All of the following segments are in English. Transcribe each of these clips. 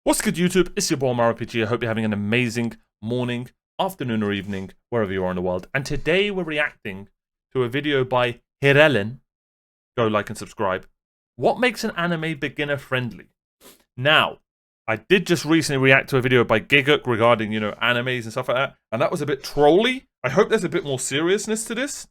What's good, YouTube? It's your boy OmarioRpg. I hope you're having an amazing morning, afternoon, or evening, wherever you are in the world. And today we're reacting to a video by Hirelen. Go like and subscribe. What makes an anime beginner friendly? Now, I did just recently react to a video by Giguk regarding, animes and stuff like that. And that was a bit trolly. I hope there's a bit more seriousness to this.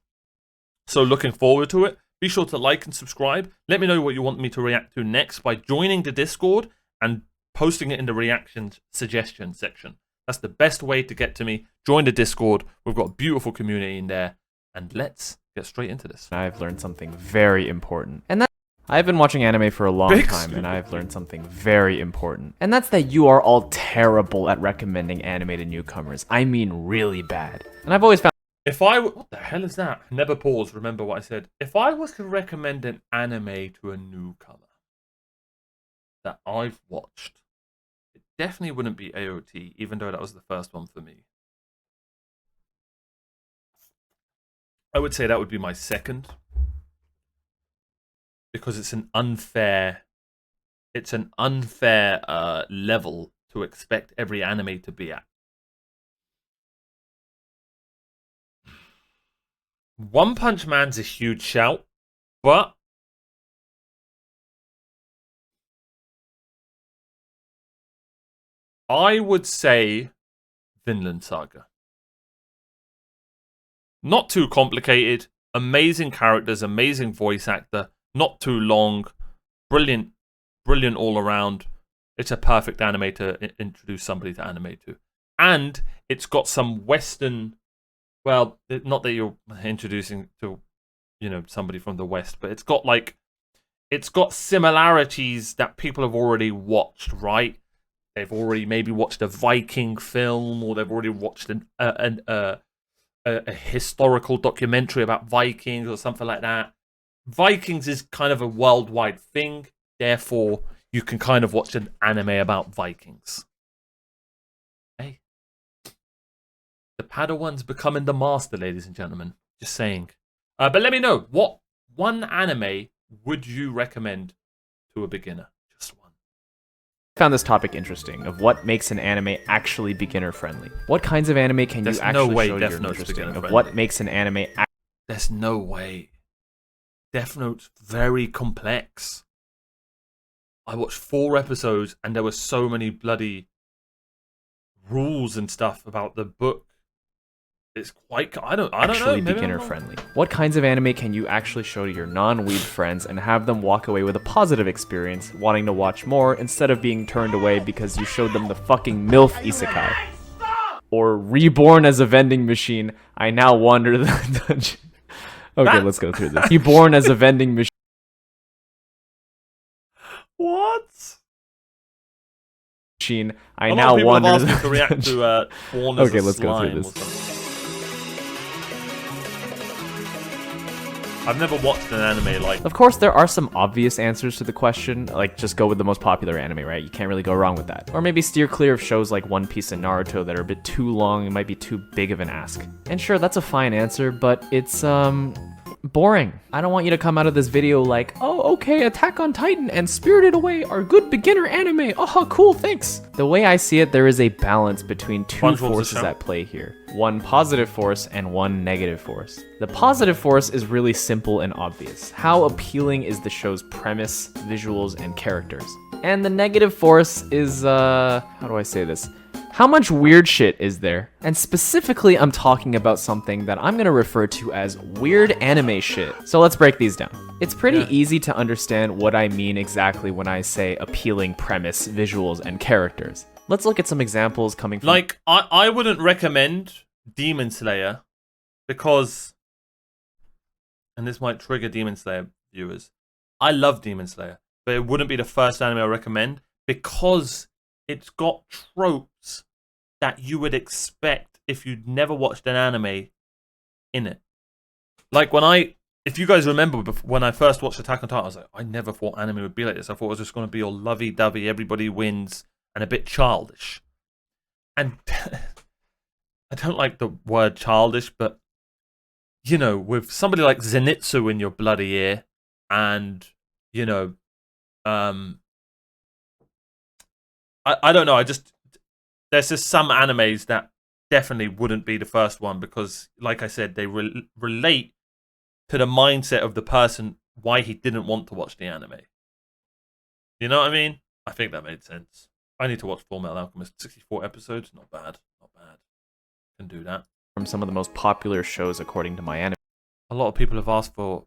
So looking forward to it. Be sure to like and subscribe. Let me know what you want me to react to next by joining the Discord and posting it in the reactions suggestion section. That's the best way to get to me. Join the Discord. We've got a beautiful community in there. And let's get straight into this. I've learned something very important. And that I've been watching anime for a long time, and I've learned something very important. And that's that you are all terrible at recommending anime to newcomers. I mean really bad. And I've always found What the hell is that? Never pause. Remember what I said. If I was to recommend an anime to a newcomer that I've watched, it definitely wouldn't be AOT, even though that was the first one for me. I would say that would be my second, because it's an unfair level to expect every anime to be at. One Punch Man's a huge shout, but I would say Vinland Saga. Not too complicated, amazing characters, amazing voice actor, not too long, brilliant all around. It's a perfect anime to introduce somebody to anime to. And it's got some Western, well, not that you're introducing to, somebody from the West, but it's got similarities that people have already watched, right? They've already maybe watched a Viking film, or they've already watched a historical documentary about Vikings or something like that. Vikings is kind of a worldwide thing, therefore you can kind of watch an anime about Vikings. Hey, the Padawan's becoming the master, ladies and gentlemen. Just saying. But let me know, what one anime would you recommend to a beginner? Just one. found this topic interesting, of what makes an anime actually beginner friendly. What kinds of anime can you actually show you're interested in? Of what makes an anime There's no way. Death Note's very complex. I watched 4 episodes and there were so many bloody rules and stuff about the book. It's quite, I don't know. Actually beginner friendly. What kinds of anime can you actually show to your non-weeb friends and have them walk away with a positive experience, wanting to watch more instead of being turned away because you showed them the fucking MILF isekai? Or Reborn as a Vending Machine, I now wander the dungeon. Okay, let's go through this. Reborn as a Vending Machine. What? I now wander the to react to Born as Okay, a let's go Slime through this. I've never watched an anime like... Of course, there are some obvious answers to the question, like just go with the most popular anime, right? You can't really go wrong with that. Or maybe steer clear of shows like One Piece and Naruto that are a bit too long and might be too big of an ask. And sure, that's a fine answer, but it's, boring. I don't want you to come out of this video like, oh, okay, Attack on Titan and Spirited Away are good beginner anime. Oh, cool, thanks. The way I see it, there is a balance between two forces at play here. One positive force and one negative force. The positive force is really simple and obvious. How appealing is the show's premise, visuals, and characters? And the negative force is, how do I say this? How much weird shit is there? And specifically, I'm talking about something that I'm gonna refer to as weird anime shit. So let's break these down. It's pretty easy to understand what I mean exactly when I say appealing premise, visuals, and characters. Let's look at some examples coming from... Like, I wouldn't recommend Demon Slayer because... And this might trigger Demon Slayer viewers. I love Demon Slayer, but it wouldn't be the first anime I recommend because it's got tropes that you would expect if you'd never watched an anime in it. Like if you guys remember when I first watched Attack on Titan, I was like, I never thought anime would be like this. I thought it was just going to be all lovey-dovey, everybody wins, and a bit childish. And I don't like the word childish, but, with somebody like Zenitsu in your bloody ear, and, I don't know. There's just some animes that definitely wouldn't be the first one because, like I said, they relate to the mindset of the person why he didn't want to watch the anime. You know what I mean? I think that made sense. I need to watch Full Metal Alchemist. 64 episodes, not bad, not bad. Can do that. From some of the most popular shows according to my anime A lot of people have asked for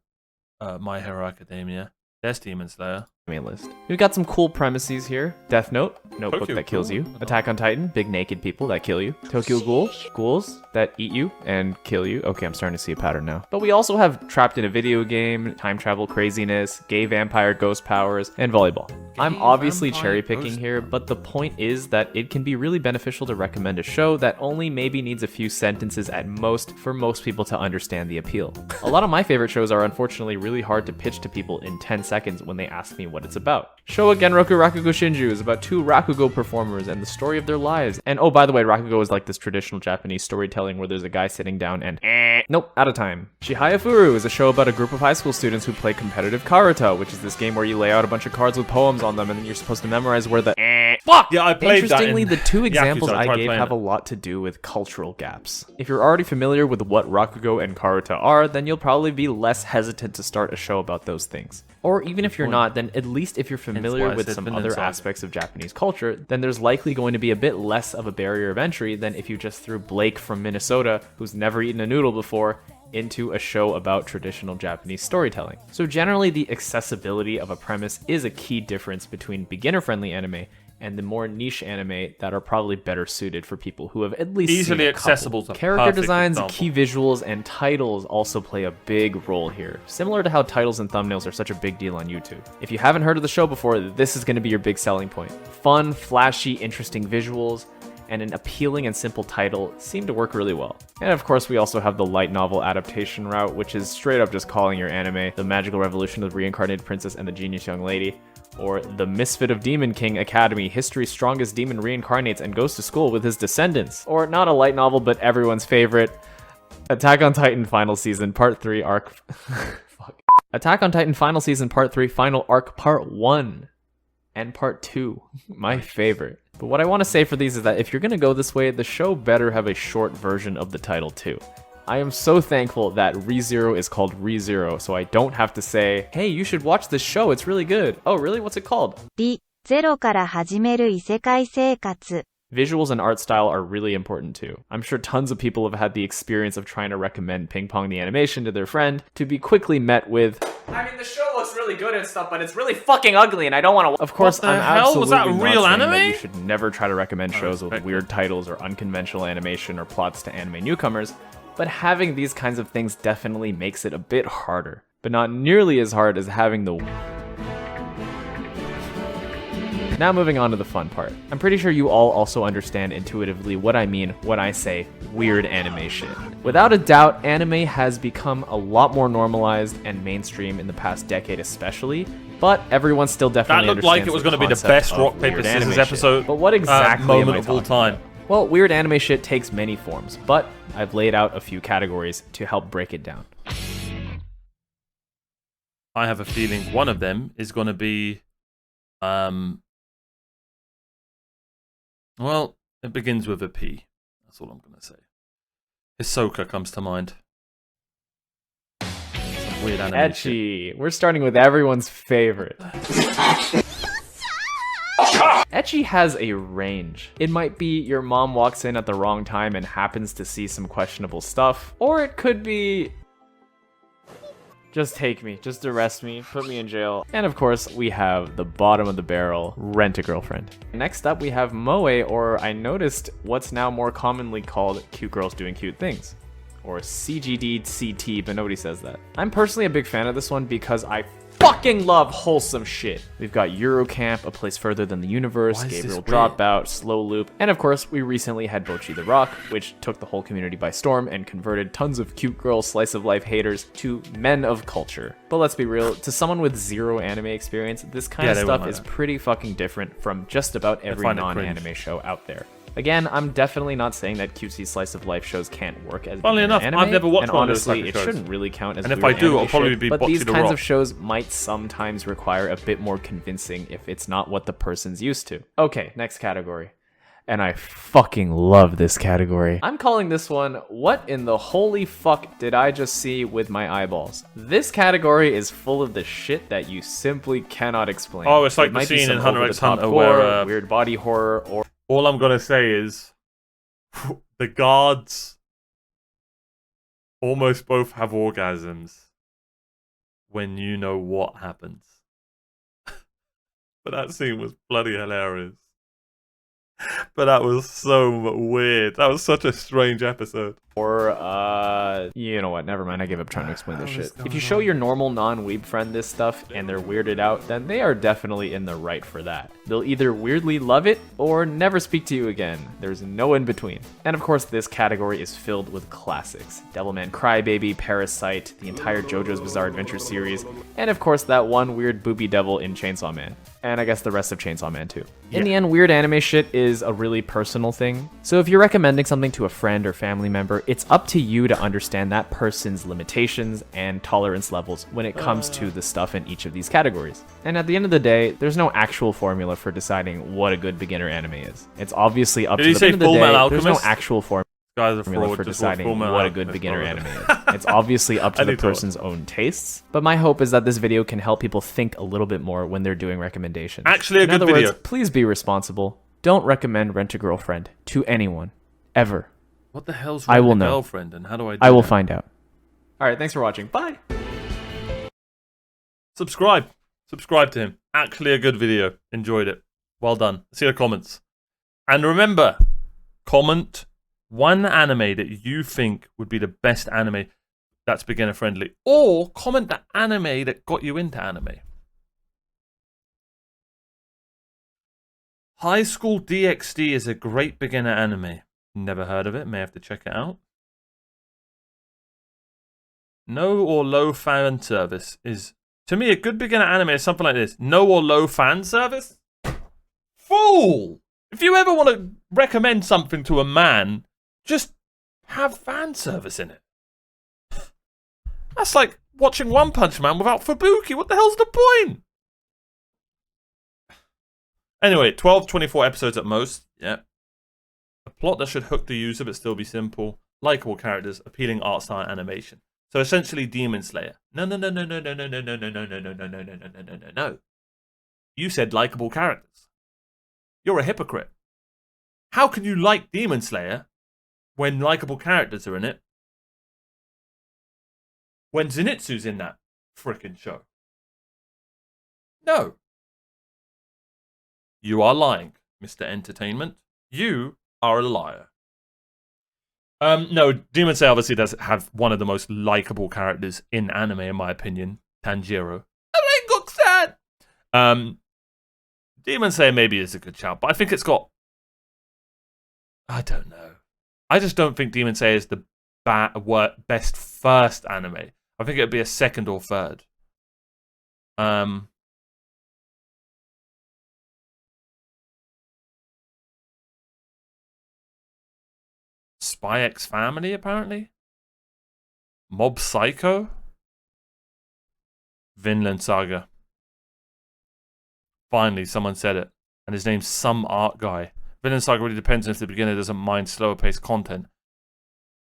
My Hero Academia. There's Demon Slayer. list. We've got some cool premises here. Death Note, notebook Tokyo that kills Ghoul. you. Attack on Titan, big naked people that kill you. Tokyo Ghoul, ghouls that eat you and kill you. Okay, I'm starting to see a pattern now. But we also have trapped in a video game, time travel craziness, gay vampire ghost powers, and volleyball. I'm obviously cherry picking here, but the point is that it can be really beneficial to recommend a show that only maybe needs a few sentences at most for most people to understand the appeal. A lot of my favorite shows are unfortunately really hard to pitch to people in 10 seconds when they ask me what it's about. Showa Genroku Rakugo Shinju is about two Rakugo performers and the story of their lives. And oh, by the way, Rakugo is like this traditional Japanese storytelling where there's a guy sitting down and nope, out of time. Shihaya Furu is a show about a group of high school students who play competitive Karuta, which is this game where you lay out a bunch of cards with poems on them and then you're supposed to memorize where the fuck! Yeah, I played that. Interestingly, the two examples Yakuza. I I tried gave playing have it. a lot to do with cultural gaps. If you're already familiar with what Rakugo and Karuta are, then you'll probably be less hesitant to start a show about those things. Or even if you're not, then at least if you're familiar with some other aspects of Japanese culture, then there's likely going to be a bit less of a barrier of entry than if you just threw Blake from Minnesota, who's never eaten a noodle before, into a show about traditional Japanese storytelling. So generally, the accessibility of a premise is a key difference between beginner-friendly anime and the more niche anime that are probably better suited for people who have at least Easily seen a couple. accessible to Character perfect designs, example. key visuals, and titles also play a big role here, similar to how titles and thumbnails are such a big deal on YouTube. If you haven't heard of the show before, this is going to be your big selling point. Fun, flashy, interesting visuals, and an appealing and simple title seem to work really well. And of course, we also have the light novel adaptation route, which is straight up just calling your anime The Magical Revolution of the Reincarnated Princess and the Genius Young Lady, or The Misfit of Demon King Academy, History's Strongest Demon Reincarnates and Goes to School with His Descendants, or not a light novel, but everyone's favorite, Attack on Titan Final Season Part 3 Arc... Fuck. Attack on Titan Final Season Part 3 Final Arc Part 1 and Part 2, my favorite. But what I want to say for these is that if you're going to go this way, the show better have a short version of the title too. I am so thankful that ReZero is called ReZero, so I don't have to say, hey, you should watch this show, it's really good. Oh, really? What's it called? ゼロから始める異世界生活 Visuals and art style are really important too. I'm sure tons of people have had the experience of trying to recommend Ping Pong the Animation to their friend to be quickly met with, I mean, the show looks really good and stuff, but it's really fucking ugly and I don't want to... Of course, What the I'm hell? absolutely Was that not real saying that anime? you should never try to recommend shows with respect weird titles or unconventional animation or plots to anime newcomers, but having these kinds of things definitely makes it a bit harder. But not nearly as hard as having the... Now moving on to the fun part. I'm pretty sure you all also understand intuitively what I mean when I say weird animation. Without a doubt, anime has become a lot more normalized and mainstream in the past decade especially, but everyone still definitely That looked like it was going to be the best rock, paper, scissors episode But what exactly am moment I of all talking time. about? Well, weird anime shit takes many forms, but I've laid out a few categories to help break it down. I have a feeling one of them is going to be, well, it begins with a P. That's all I'm going to say. Hisoka comes to mind. Some weird anime shit. Ecchi. We're starting with everyone's favorite. Ecchi has a range. It might be your mom walks in at the wrong time and happens to see some questionable stuff, or it could be... just take me, just arrest me, put me in jail. And of course, we have the bottom of the barrel, Rent a Girlfriend. Next up, we have Moe, or I noticed what's now more commonly called Cute Girls Doing Cute Things. Or CGD-CT, but nobody says that. I'm personally a big fan of this one because I fucking love wholesome shit. We've got Eurocamp, A Place Further Than the Universe, Why is this Gabriel weird? Dropout, Slow Loop, and of course, we recently had Bocchi the Rock, which took the whole community by storm and converted tons of cute girl slice of life haters to men of culture. But let's be real, to someone with zero anime experience, this kind of they stuff wouldn't is like that. pretty fucking different from just about every find it cringe. non-anime show out there. Again, I'm definitely not saying that cutesy slice of life shows can't work as Funnily beginner enough, anime, I've never watched and one of those honestly, type of it shows. shouldn't really count as And if weird I do, anime I'll probably shit, be but Bocce these the kinds Rock. of shows might sometimes require a bit more convincing if it's not what the person's used to. Okay, next category. And I fucking love this category. I'm calling this one, what in the holy fuck did I just see with my eyeballs? This category is full of the shit that you simply cannot explain. Oh, it's like It the might be scene in some Hunter x over-the-top Hunter gore, where, weird body horror, or all I'm gonna say is the guards almost both have orgasms when you know what happens. But that scene was bloody hilarious. But that was so weird. That was such a strange episode. you know what, never mind, I give up trying to explain this shit. If you show your normal non-weeb friend this stuff and they're weirded out, then they are definitely in the right for that. They'll either weirdly love it or never speak to you again. There's no in between. And of course, this category is filled with classics. Devilman Crybaby, Parasite, the entire JoJo's Bizarre Adventure series, and of course that one weird booby devil in Chainsaw Man. And I guess the rest of Chainsaw Man too. In the end, weird anime shit is a really personal thing. So if you're recommending something to a friend or family member, it's up to you to understand that person's limitations and tolerance levels when it comes to the stuff in each of these categories. And at the end of the day, there's no actual formula for deciding what a good beginner anime is. It's obviously up to the end of the day. There's no actual formula Guys are fraud, for just deciding what a good beginner anime is. It's obviously up to the need to person's own tastes, but my hope is that this video can help people think a little bit more when they're doing recommendations. Actually, a In good other video. words, please be responsible. Don't recommend Rent a Girlfriend to anyone, ever. What the hell's I wrong will with know. girlfriend, and how do I do I will that? find out. All right, thanks for watching. Bye. Subscribe. Subscribe to him. Actually a good video. Enjoyed it. Well done. See the comments. And remember, comment one anime that you think would be the best anime that's beginner friendly. Or comment the anime that got you into anime. High School DxD is a great beginner anime. Never heard of it. May have to check it out. No or low fan service is, to me, a good beginner anime is something like this. No or low fan service? Fool! If you ever want to recommend something to a man, just have fan service in it. That's like watching One Punch Man without Fubuki. What the hell's the point? Anyway, 12, 24 episodes at most. Yeah. A plot that should hook the user but still be simple. Likeable characters, appealing art style and animation. So essentially Demon Slayer. No. You said likable characters. You're a hypocrite. How can you like Demon Slayer when likable characters are in it? When Zenitsu's in that frickin' show? No. You are lying, Mr. Entertainment. You are a liar. No, Demon Slayer obviously does have one of the most likable characters in anime, in my opinion. Tanjiro. Demon Slayer maybe is a good shout, but I think it's got... I don't know. I just don't think Demon Slayer is the best first anime. I think it would be a second or third. Spy X Family, apparently. Mob Psycho. Vinland Saga. Finally, someone said it. And his name's Some Art Guy. Vinland Saga really depends on if the beginner doesn't mind slower paced content.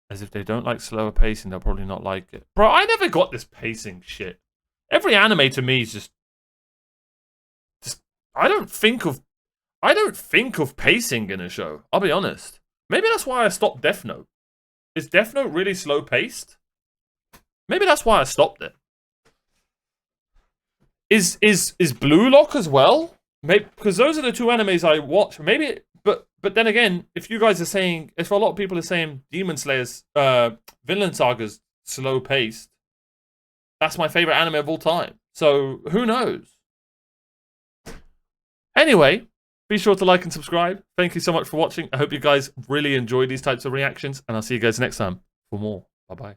As if they don't like slower pacing, they'll probably not like it. Bro, I never got this pacing shit. Every anime to me is just I don't think of pacing in a show. I'll be honest. Maybe that's why I stopped Death Note. Is Death Note really slow paced? Maybe that's why I stopped it. Is Blue Lock as well? Maybe, because those are the two animes I watch. Maybe, but then again, if you guys are saying, if a lot of people are saying Demon Slayer's, Vinland Saga's slow paced, that's my favorite anime of all time. So who knows? Anyway, be sure to like and subscribe. Thank you so much for watching. I hope you guys really enjoy these types of reactions, and I'll see you guys next time for more. Bye bye.